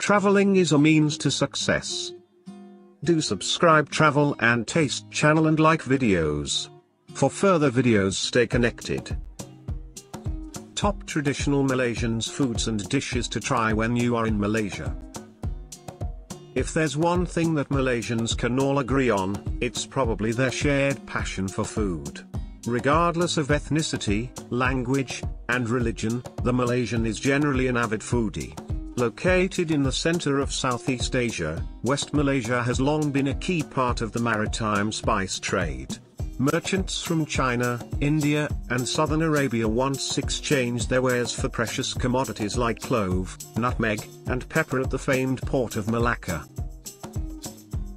Traveling is a means to success. Do subscribe Travel and Taste channel and like videos. For further videos, stay connected. Top traditional Malaysian foods and dishes to try when you are in Malaysia. If there's one thing that Malaysians can all agree on, it's probably their shared passion for food. Regardless of ethnicity, language, and religion, the Malaysian is generally an avid foodie. Located in the center of Southeast Asia, West Malaysia has long been a key part of the maritime spice trade. Merchants from China, India, and southern Arabia once exchanged their wares for precious commodities like clove, nutmeg, and pepper at the famed port of Malacca.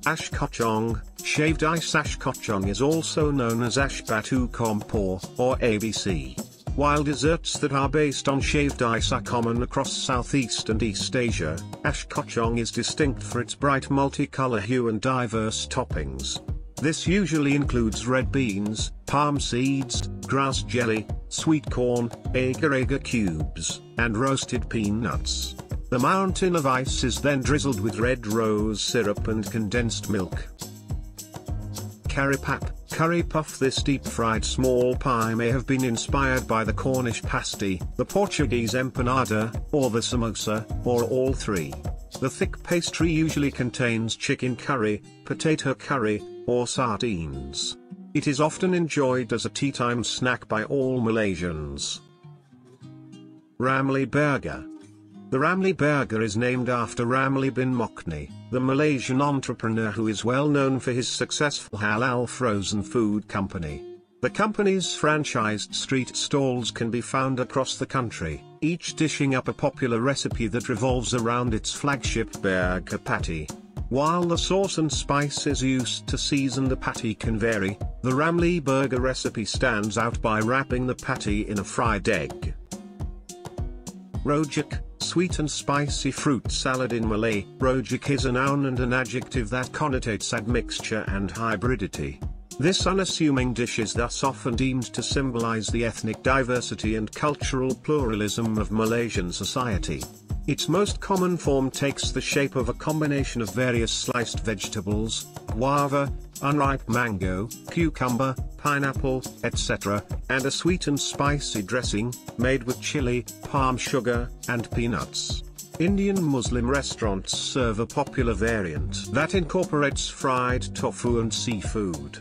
Ais Kacang, shaved ice Ais Kacang is also known as Ais Batu Kompor, or ABC. While desserts that are based on shaved ice are common across Southeast and East Asia, Ais Kacang is distinct for its bright multicolor hue and diverse toppings. This usually includes red beans, palm seeds, grass jelly, sweet corn, agar-agar cubes, and roasted peanuts. The mountain of ice is then drizzled with red rose syrup and condensed milk. Karipap, curry puff. This deep-fried small pie may have been inspired by the Cornish pasty, the Portuguese empanada, or the samosa, or all three. The thick pastry usually contains chicken curry, potato curry, or sardines. It is often enjoyed as a tea-time snack by all Malaysians. Ramly burger. The Ramly burger is named after Ramly bin Mokni, the Malaysian entrepreneur who is well known for his successful halal frozen food company. The company's franchised street stalls can be found across the country, each dishing up a popular recipe that revolves around its flagship burger patty. While the sauce and spices used to season the patty can vary, the Ramly burger recipe stands out by wrapping the patty in a fried egg. Rojak, sweet and spicy fruit salad. In Malay, rojak is a noun and an adjective that connotates admixture and hybridity. This unassuming dish is thus often deemed to symbolize the ethnic diversity and cultural pluralism of Malaysian society. Its most common form takes the shape of a combination of various sliced vegetables, guava, unripe mango, cucumber, pineapple, etc., and a sweet and spicy dressing, made with chili, palm sugar, and peanuts. Indian Muslim restaurants serve a popular variant that incorporates fried tofu and seafood.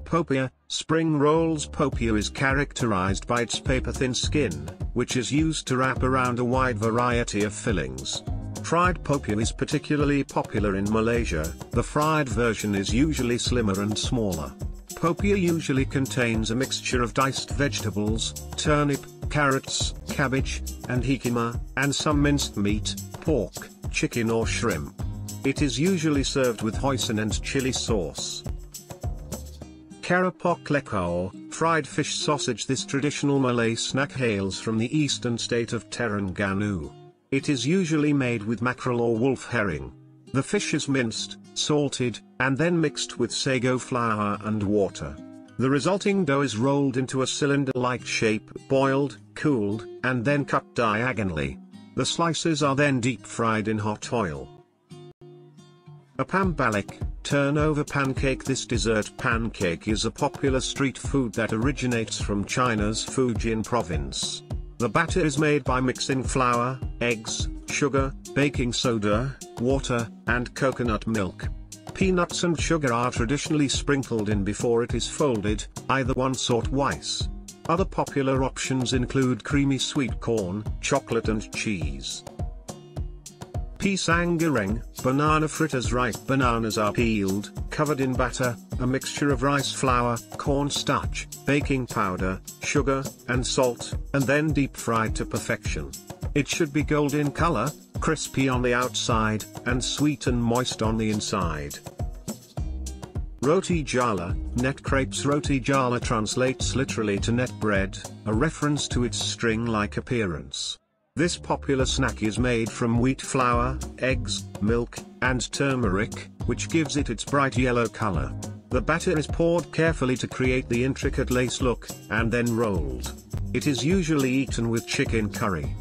Popiah, spring rolls. Popiah is characterized by its paper-thin skin, which is used to wrap around a wide variety of fillings. Fried popiah is particularly popular in Malaysia. The fried version is usually slimmer and smaller. Popiah usually contains a mixture of diced vegetables, turnip, carrots, cabbage, and jicama, and some minced meat, pork, chicken or shrimp. It is usually served with hoisin and chili sauce. Keropok Lekor, fried fish sausage. This traditional Malay snack hails from the eastern state of Terengganu. It is usually made with mackerel or wolf herring. The fish is minced, salted, and then mixed with sago flour and water. The resulting dough is rolled into a cylinder-like shape, boiled, cooled, and then cut diagonally. The slices are then deep-fried in hot oil. Apam Balik, turnover pancake. This dessert pancake is a popular street food that originates from China's Fujian province. The batter is made by mixing flour, eggs, sugar, baking soda, water, and coconut milk. Peanuts and sugar are traditionally sprinkled in before it is folded, either once or twice. Other popular options include creamy sweet corn, chocolate and cheese. Pisang goreng, banana fritters. Ripe bananas are peeled, covered in batter, a mixture of rice flour, cornstarch, baking powder, sugar, and salt, and then deep fried to perfection. It should be golden color, crispy on the outside, and sweet and moist on the inside. Roti Jala, net crepes. Roti Jala translates literally to net bread, a reference to its string-like appearance. This popular snack is made from wheat flour, eggs, milk, and turmeric, which gives it its bright yellow color. The batter is poured carefully to create the intricate lace look, and then rolled. It is usually eaten with chicken curry.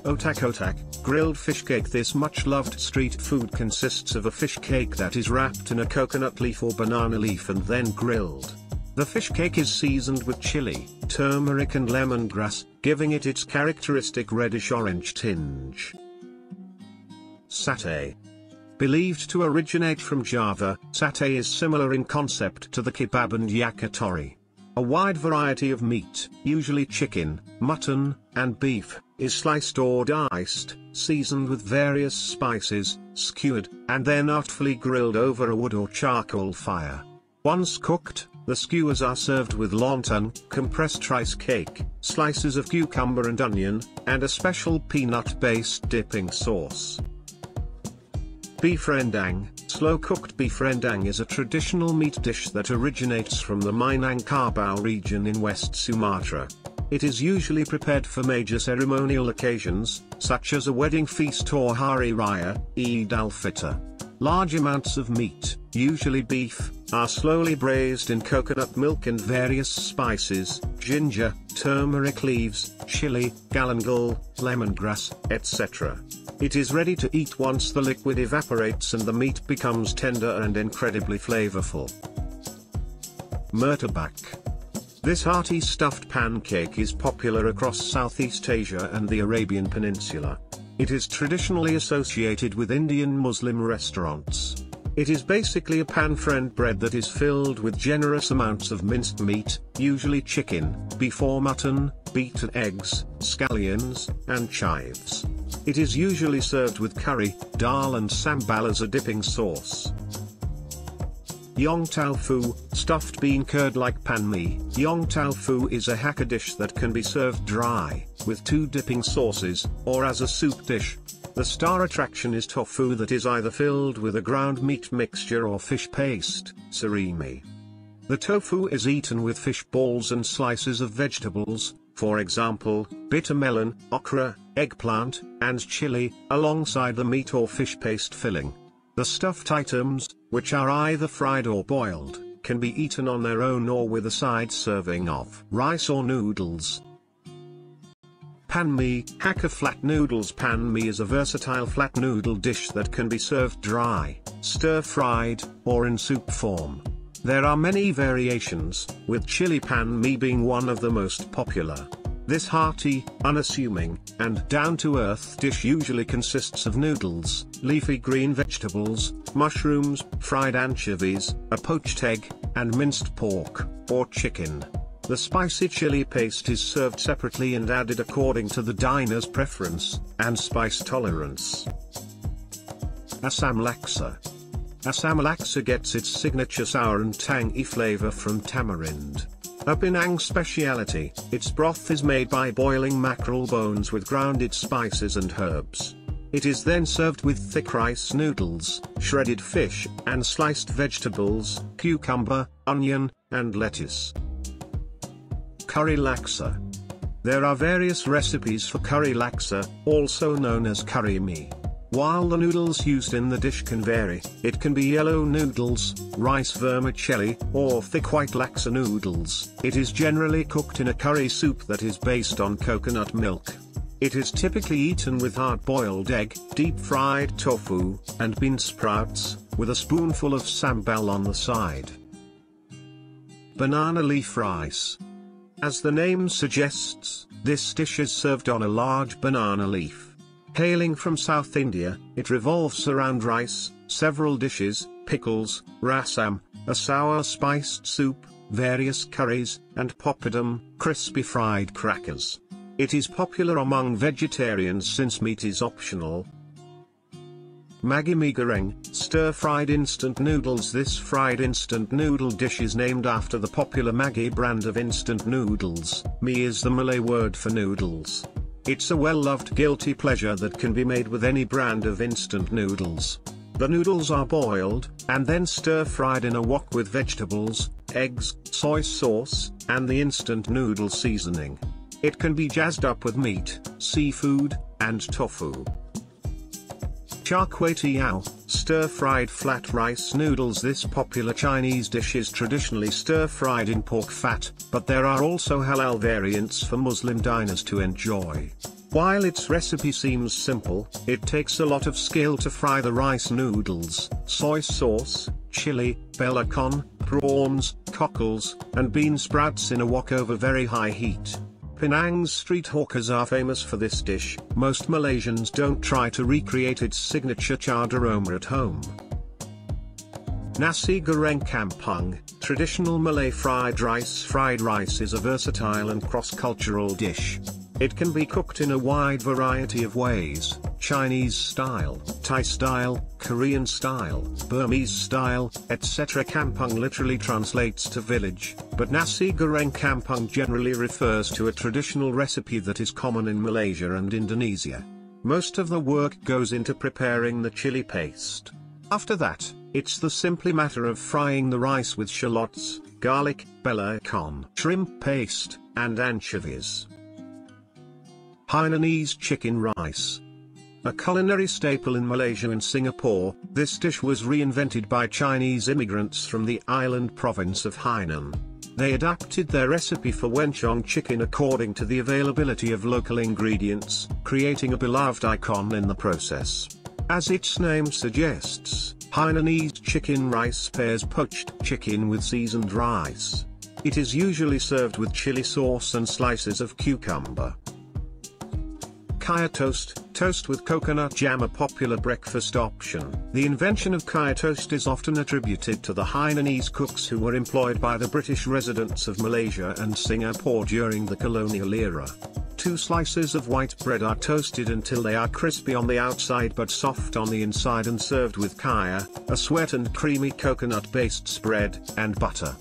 Otak-Otak, Grilled fish cake. This much-loved street food consists of a fish cake that is wrapped in a coconut leaf or banana leaf and then grilled. The fish cake is seasoned with chili, turmeric and lemongrass, giving it its characteristic reddish-orange tinge. Satay. Believed to originate from Java, satay is similar in concept to the kebab and yakitori. A wide variety of meat, usually chicken, mutton, and beef, is sliced or diced, seasoned with various spices, skewered, and then artfully grilled over a wood or charcoal fire. Once cooked, the skewers are served with lontong, compressed rice cake, slices of cucumber and onion, and a special peanut-based dipping sauce. Beef rendang. Slow-cooked beef rendang is a traditional meat dish that originates from the Minangkabau region in West Sumatra. It is usually prepared for major ceremonial occasions, such as a wedding feast or Hari Raya, Eid al-Fitr. Large amounts of meat, usually beef, are slowly braised in coconut milk and various spices, ginger, turmeric leaves, chili, galangal, lemongrass, etc. It is ready to eat once the liquid evaporates and the meat becomes tender and incredibly flavorful. Murtabak. This hearty stuffed pancake is popular across Southeast Asia and the Arabian Peninsula. It is traditionally associated with Indian Muslim restaurants. It is basically a pan-fried bread that is filled with generous amounts of minced meat, usually chicken, beef or mutton, beaten eggs, scallions, and chives. It is usually served with curry, dal and sambal as a dipping sauce. Yong tofu, stuffed bean curd like pan mee. Yong tofu is a Hakka dish that can be served dry, with 2 dipping sauces, or as a soup dish. The star attraction is tofu that is either filled with a ground meat mixture or fish paste, surimi. The tofu is eaten with fish balls and slices of vegetables, for example, bitter melon, okra, eggplant, and chili, alongside the meat or fish paste filling. The stuffed items, which are either fried or boiled, can be eaten on their own or with a side serving of rice or noodles. Pan mee. Hakka flat noodles. Pan mee is a versatile flat noodle dish that can be served dry, stir-fried, or in soup form. There are many variations, with chili pan mee being one of the most popular. This hearty, unassuming, and down-to-earth dish usually consists of noodles, leafy green vegetables, mushrooms, fried anchovies, a poached egg, and minced pork, or chicken. The spicy chili paste is served separately and added according to the diner's preference and spice tolerance. Assam Laksa. Assam Laksa gets its signature sour and tangy flavor from tamarind. A Penang speciality, its broth is made by boiling mackerel bones with grounded spices and herbs. It is then served with thick rice noodles, shredded fish, and sliced vegetables, cucumber, onion, and lettuce. Curry laksa. There are various recipes for curry laksa, also known as curry mee. While the noodles used in the dish can vary, it can be yellow noodles, rice vermicelli, or thick white laksa noodles. It is generally cooked in a curry soup that is based on coconut milk. It is typically eaten with hard-boiled egg, deep-fried tofu, and bean sprouts, with a spoonful of sambal on the side. Banana leaf rice. As the name suggests, this dish is served on a large banana leaf. Hailing from South India, it revolves around rice, several dishes, pickles, rasam, a sour spiced soup, various curries, and poppadom, crispy fried crackers. It is popular among vegetarians since meat is optional. Maggi Mee Goreng, stir-fried instant noodles. This fried instant noodle dish is named after the popular Maggi brand of instant noodles. Mee is the Malay word for noodles. It's a well-loved guilty pleasure that can be made with any brand of instant noodles. The noodles are boiled, and then stir-fried in a wok with vegetables, eggs, soy sauce, and the instant noodle seasoning. It can be jazzed up with meat, seafood, and tofu. Char Kway Teow, stir-fried flat rice noodles. This popular Chinese dish is traditionally stir-fried in pork fat, but there are also halal variants for Muslim diners to enjoy. While its recipe seems simple, it takes a lot of skill to fry the rice noodles, soy sauce, chili, belacan, prawns, cockles, and bean sprouts in a wok over very high heat. Penang's street hawkers are famous for this dish. Most Malaysians don't try to recreate its signature charred aroma at home. Nasi Goreng Kampung, traditional Malay fried rice. Fried rice is a versatile and cross-cultural dish. It can be cooked in a wide variety of ways: Chinese style, Thai style, Korean style, Burmese style, etc. Kampung literally translates to village, but Nasi Goreng Kampung generally refers to a traditional recipe that is common in Malaysia and Indonesia. Most of the work goes into preparing the chili paste. After that, it's the simply matter of frying the rice with shallots, garlic, belacan, shrimp paste, and anchovies. Hainanese chicken rice. A culinary staple in Malaysia and Singapore, this dish was reinvented by Chinese immigrants from the island province of Hainan. They adapted their recipe for Wenchong chicken according to the availability of local ingredients, creating a beloved icon in the process. As its name suggests, Hainanese chicken rice pairs poached chicken with seasoned rice. It is usually served with chili sauce and slices of cucumber. Kaya toast, toast with coconut jam, a popular breakfast option. The invention of kaya toast is often attributed to the Hainanese cooks who were employed by the British residents of Malaysia and Singapore during the colonial era. 2 slices of white bread are toasted until they are crispy on the outside but soft on the inside and served with kaya, a sweet and creamy coconut-based spread, and butter.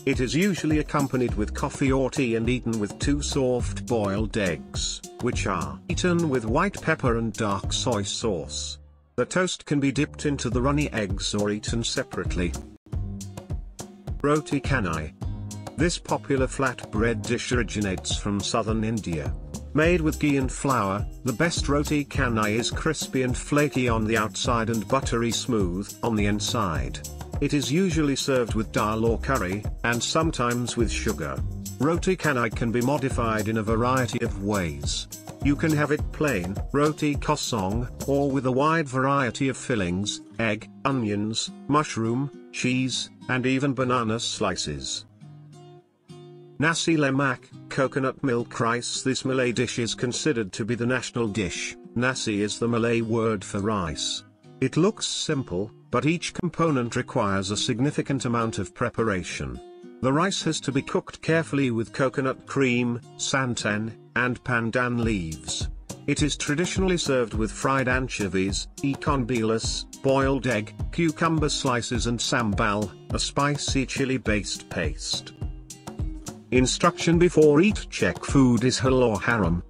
It is usually accompanied with coffee or tea and eaten with 2 soft boiled eggs, which are eaten with white pepper and dark soy sauce. The toast can be dipped into the runny eggs or eaten separately. Roti Canai. This popular flatbread dish originates from southern India. Made with ghee and flour, the best roti canai is crispy and flaky on the outside and buttery smooth on the inside. It is usually served with dal or curry, and sometimes with sugar. Roti canai can be modified in a variety of ways. You can have it plain, roti kosong, or with a wide variety of fillings, egg, onions, mushroom, cheese, and even banana slices. Nasi Lemak, coconut milk rice. This Malay dish is considered to be the national dish. Nasi is the Malay word for rice. It looks simple, but each component requires a significant amount of preparation. The rice has to be cooked carefully with coconut cream, santan, and pandan leaves. It is traditionally served with fried anchovies, ikan bilis, boiled egg, cucumber slices and sambal, a spicy chili-based paste. Instruction before eat: check food is halal or haram.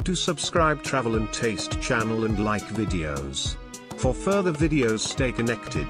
Do subscribe Travel and Taste channel and like videos. For further videos, stay connected.